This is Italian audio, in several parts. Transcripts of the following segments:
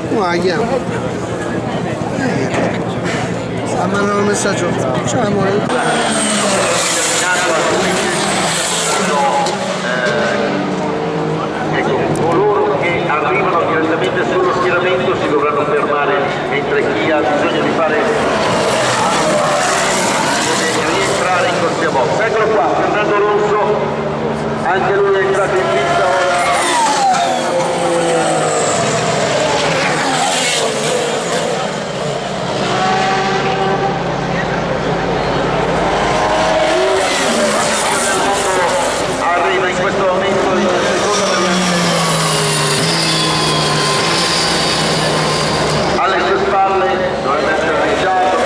Guarda. Ah, mandano un messaggio. Ciao amore. Coloro che arrivano direttamente sullo schieramento si dovranno fermare, mentre chi ha bisogno di fare deve rientrare in corsia box. Eccolo qua, Fernando Rosso, anche lui è entrato in pista ora. Arriva in questo momento il secondo alle sue spalle, dovrebbe essere arrivato,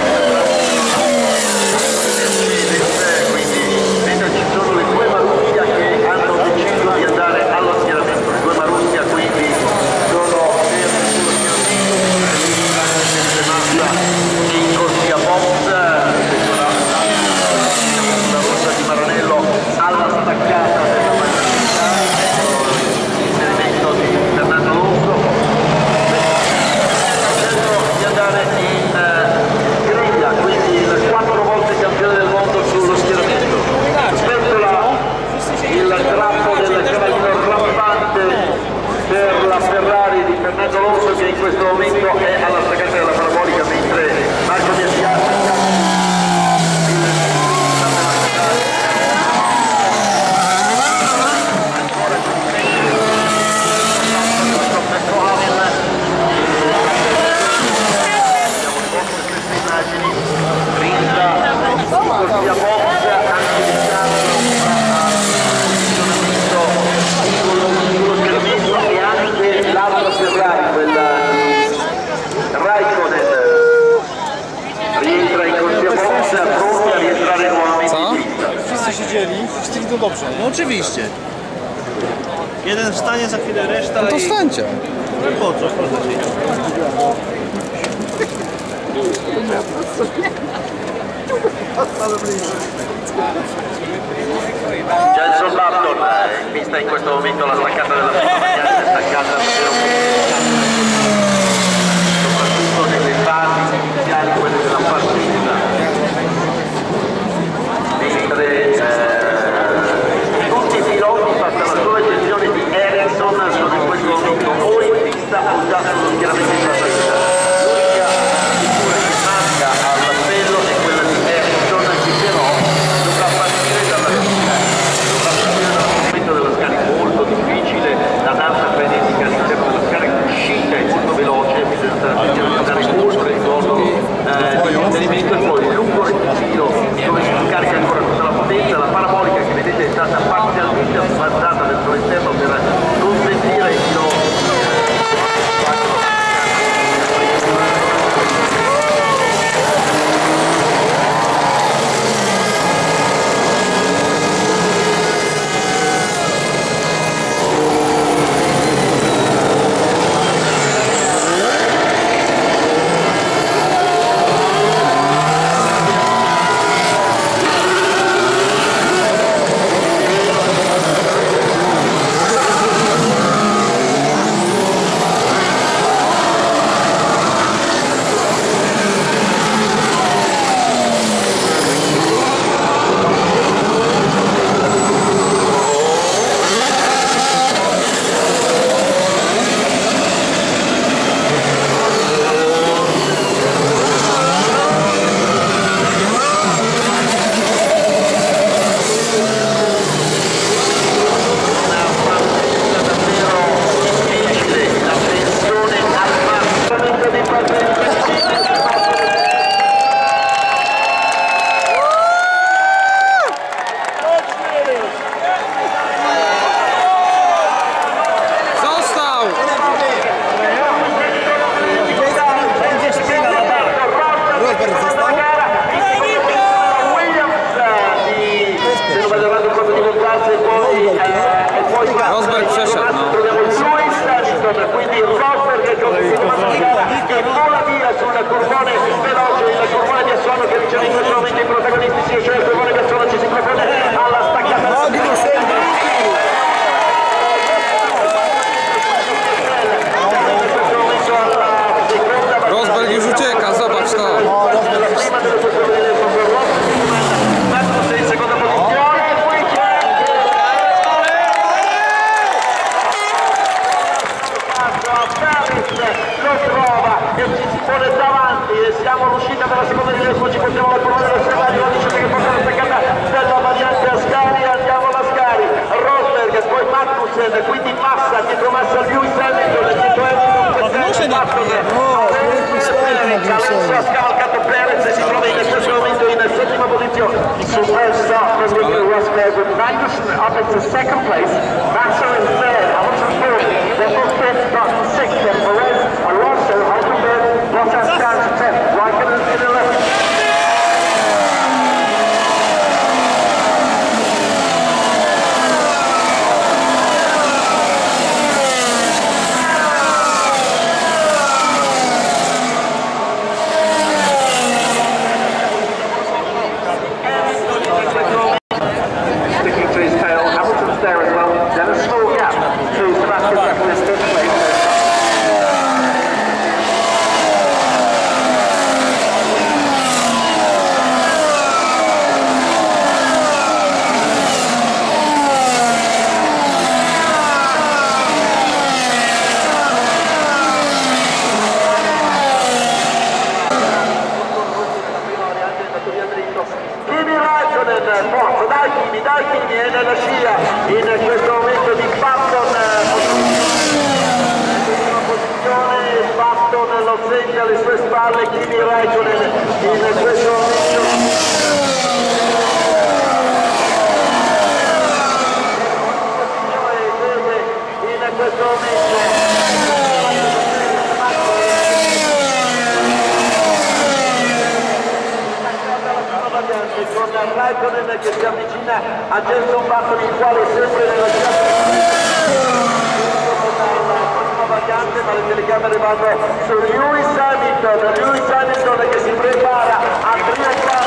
quindi mentre ci sono le due Marussia che hanno deciso di andare allo schieramento, le due Marussia quindi sono in corsia box, la rossa di Maranello alla staccata della mattina, l'inserimento di Fernando Rosso, di andare in griglia, quindi il 4 volte campione del mondo sullo schieramento. Spentola il drappo del cavallino rampante per la Ferrari di Fernando Rosso, che in questo momento è alla staccata della parabolica, mentre Marco Biasiatti e anche l'altra Ferrari, quella Raikkonen, rientra in corsia box, pronti a rientrare nuovamente in pista. Wszyscy siedzieli, wszyscy idą dobrze. No oczywiście. Jeden wstanie, za chwilę reszta. No to i... wstańcie. No po co? Jenson Button in pista in questo momento, la staccata della Ferrari è staccata soprattutto nelle fasi iniziali, quelle della partita, mentre tutti i piloti, fatta la sola eccezione di Ericsson, sono in questo momento o in pista o già sullo schieramento della partita. L'unica figura che manca all'appello è quella di Ericsson, che però dovrà partire dalla fine, dovrà partire dal momento della scarica molto difficile, la danza Magnussen, quindi Massa, dietro Massa Lewis Hamilton, dietro Hamilton, scalcato Perez si trova in questo momento in settima posizione. Superstar from Nico Rosberg with Magnussen up into second place, Massa in third, Hamilton fourth, Vettel fifth, Button sixth, and Perez, Alonso, Hulkenberg, Bottas down to 10th, Raikkonen in 11th. Alle sue spalle Kimi Räikkönen in questo momento con Räikkönen che si avvicina a Jenson Button, il quale sempre nella variante, ma le telecamere vanno su Lewis Hamilton che si prepara a trionfare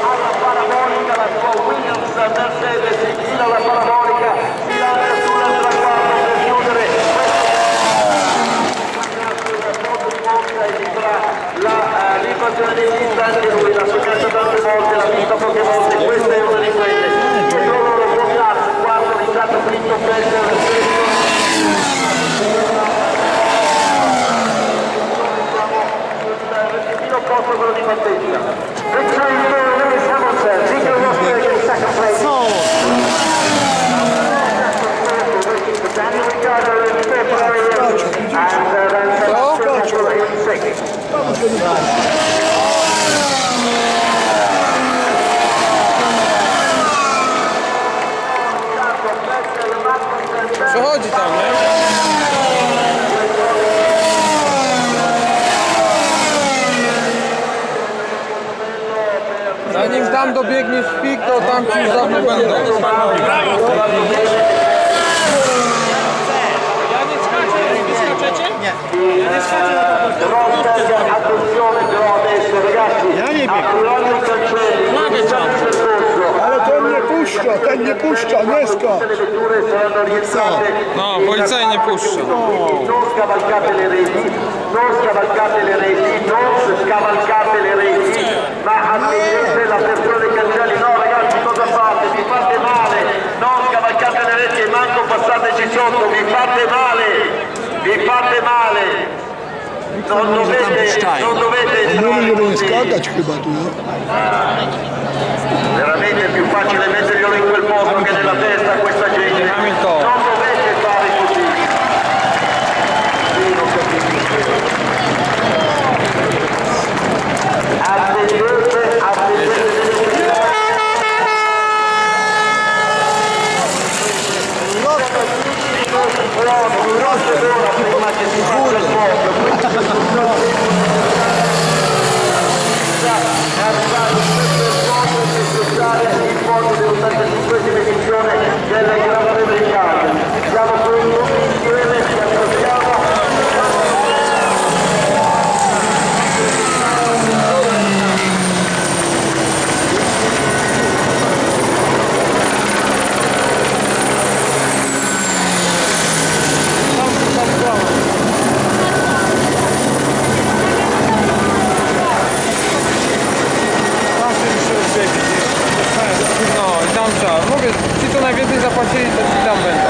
alla parabolica, la sua Williams Mercedes infila la parabolica, si lancia sulla traguardo per chiudere l'invasione dei pista. Anche lui l'ha sognato tante volte, l'ha vista poche volte, questa è una di quelle. Dietro loro Bottas, quarto, iniziato quinto, Vettel, il posto quello di partenza. Victory for Lewis Hamilton, Nico Rosberg in second place. Daniel Ricciardo in fifth area, and then Sebastian Vettel in sixth. Przechodzi tam, nie? Zanim tam dobiegniesz w pik, to tam ci już dawno będą. Ja nie skaczę, wy skaczecie? Nie. Ja nie skaczę na to. Attenzione però adesso ragazzi, apriranno i cancelli, Ale ten nie puszcza, nie skacz. le vetture saranno rientrate. No, policja nie puszcza. Non scavalcate le reti, non scavalcate le reti, ma attendete l'apertura dei cancelli. No ragazzi, cosa fate? Vi fate male, non scavalcate le reti e manco passateci sotto, vi fate male. Non dovete Non skakać chyba tu, no? Veramente è più facile metterglielo in quel posto che nella testa a questa gente. Hamilton. Non dovete fare così. Sì, non capisco. Attendete. Prima che si faccia il posto. Il podio dell'85esima edizione del Gran Premio d'Italia. Siamo qui tutti insieme, ci ascoltiamo. trzeba. Mówię, ci co najwięcej zapłacili, to ci tam będą.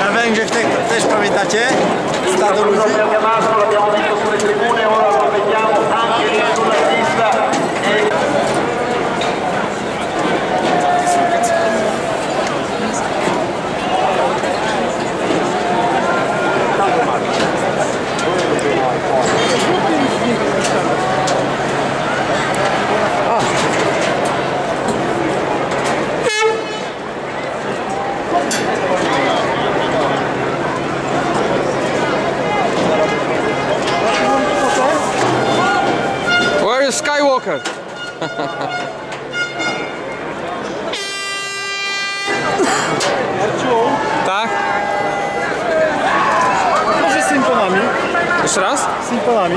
Na Węgrzech też pamiętacie? Stado ludzi? Where is Skywalker? Tak? Może z symfonami. Jeszcze raz? Z symfonami.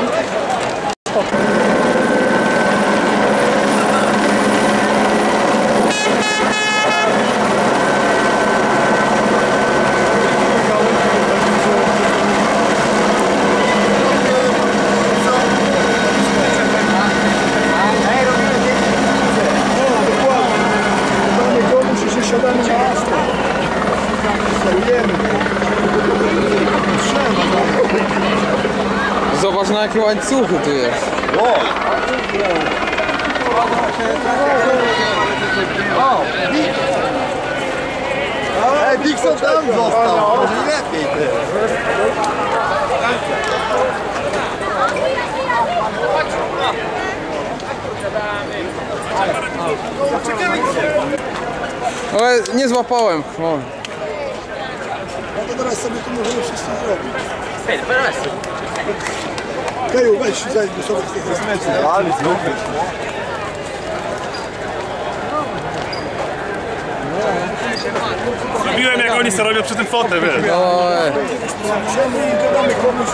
Zobacz na jakie łańcuchy tu jest. Ej, Dixon tam został. Może lepiej ty. Ale nie złapałem. O. No to teraz sobie tu możemy wszyscy zrobić. Keju, weź zajdź sobie z tych rozmeczów. Ale super. Zrobiłem jak oni sobie robią przy tym fotel, wiesz. Oj. Czemu nie gadamy komuś?